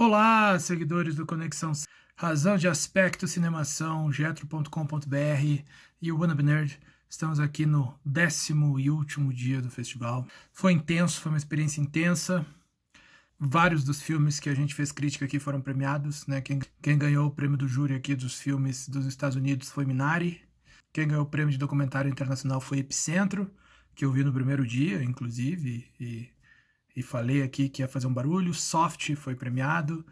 Olá, seguidores do Conexão Razão de Aspecto Cinemação, getro.com.br e o Wannabe Nerd. Estamos aqui no 10º e último dia do festival. Foi intenso, foi uma experiência intensa. Vários dos filmes que a gente fez crítica aqui foram premiados, né? Quem ganhou o prêmio do júri aqui dos filmes dos Estados Unidos foi Minari. Quem ganhou o prêmio de documentário internacional foi Epicentro, que eu vi no primeiro dia, inclusive, e falei aqui que ia fazer um barulho. Soft foi premiado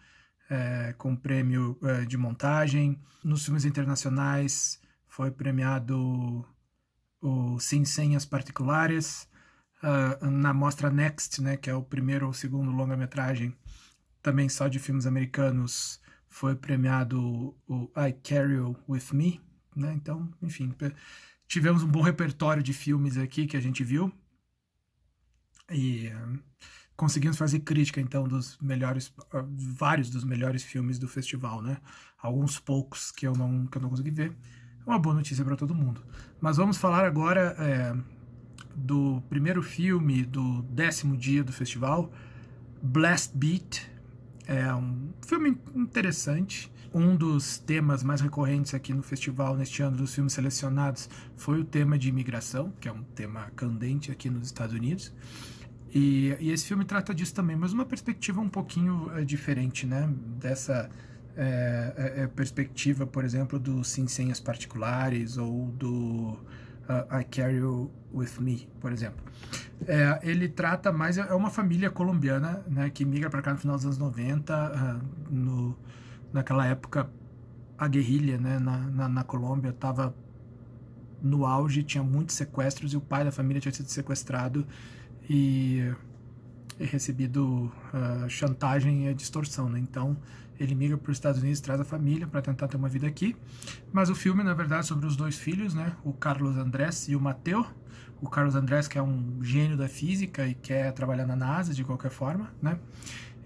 com prêmio de montagem. Nos filmes internacionais foi premiado o Sin Senhas Particulares. Na mostra Next, né, que é o primeiro ou segundo longa-metragem, também só de filmes americanos, foi premiado o I Carry You With Me, né? Então, enfim, tivemos um bom repertório de filmes aqui que a gente viu e conseguimos fazer crítica, então, dos melhores, vários dos melhores filmes do festival, né? Alguns poucos que eu não consegui ver. É uma boa notícia para todo mundo. Mas vamos falar agora do primeiro filme do 10º dia do festival, Blast Beat. É um filme interessante. Um dos temas mais recorrentes aqui no festival neste ano dos filmes selecionados foi o tema de imigração, que é um tema candente aqui nos Estados Unidos. E esse filme trata disso também, mas uma perspectiva um pouquinho diferente, né? Dessa perspectiva, por exemplo, do Sin Senhas Particulares ou do I Carry You With Me, por exemplo. Ele trata mais... É uma família colombiana, né, que migra para cá no final dos anos 90. Naquela época, a guerrilha, né, na Colômbia estava no auge, tinha muitos sequestros e o pai da família tinha sido sequestrado e recebido chantagem e distorção, né? Então ele migra para os Estados Unidos, traz a família para tentar ter uma vida aqui. Mas o filme, na verdade, é sobre os dois filhos, né? O Carlos Andrés e o Mateo. O Carlos Andrés, que é um gênio da física e quer trabalhar na NASA de qualquer forma, né?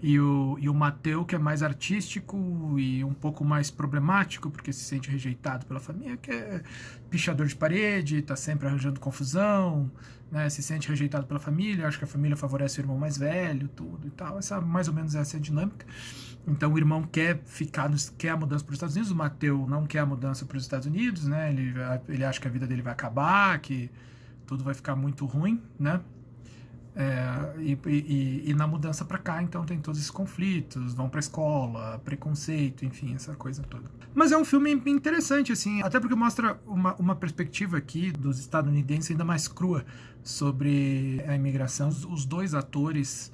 E o Mateo, que é mais artístico e um pouco mais problemático, porque se sente rejeitado pela família, que é pichador de parede, tá sempre arranjando confusão, né? Se sente rejeitado pela família, acha que a família favorece o irmão mais velho, tudo e tal. Mais ou menos essa é a dinâmica. Então o irmão quer a mudança para os Estados Unidos, o Mateo não quer a mudança para os Estados Unidos, né? Ele acha que a vida dele vai acabar, que tudo vai ficar muito ruim, né? E na mudança para cá, então, tem todos esses conflitos, vão para escola, preconceito, enfim, essa coisa toda. Mas é um filme interessante, assim, até porque mostra uma perspectiva aqui dos estadunidenses ainda mais crua sobre a imigração. Os dois atores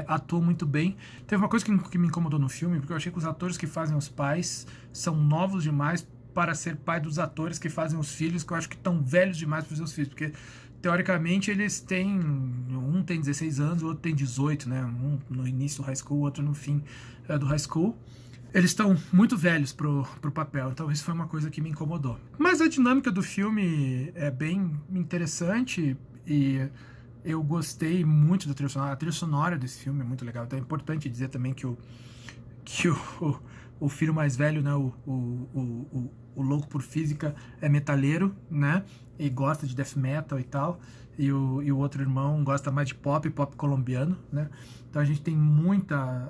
atuam muito bem. Teve uma coisa que me incomodou no filme, porque eu achei que os atores que fazem os pais são novos demais para ser pai dos atores que fazem os filhos, que eu acho que estão velhos demais para fazer os filhos, porque teoricamente eles têm, um tem 16 anos, o outro tem 18, né? Um no início do high school, o outro no fim do high school. Eles estão muito velhos pro papel, então isso foi uma coisa que me incomodou. Mas a dinâmica do filme é bem interessante e eu gostei muito da trilha sonora. A trilha sonora desse filme é muito legal. Então é importante dizer também que o filho mais velho, né, o louco por física, é metaleiro, né, e gosta de death metal e tal, e o outro irmão gosta mais de pop colombiano, né. Então a gente tem muita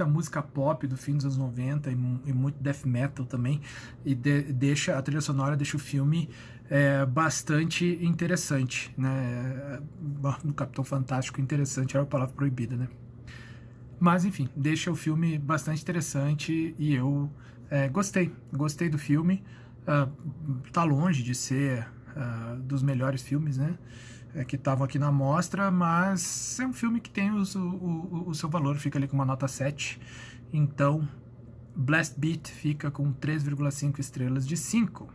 música pop do fim dos anos 90 e muito death metal também, e a trilha sonora deixa o filme bastante interessante, né. No Capitão Fantástico, interessante era a palavra proibida, né. Mas enfim, deixa o filme bastante interessante e eu gostei do filme. Tá longe de ser dos melhores filmes, né, que estavam aqui na mostra, mas é um filme que tem o seu valor, fica ali com uma nota 7. Então Blast Beat fica com 3,5 estrelas de 5.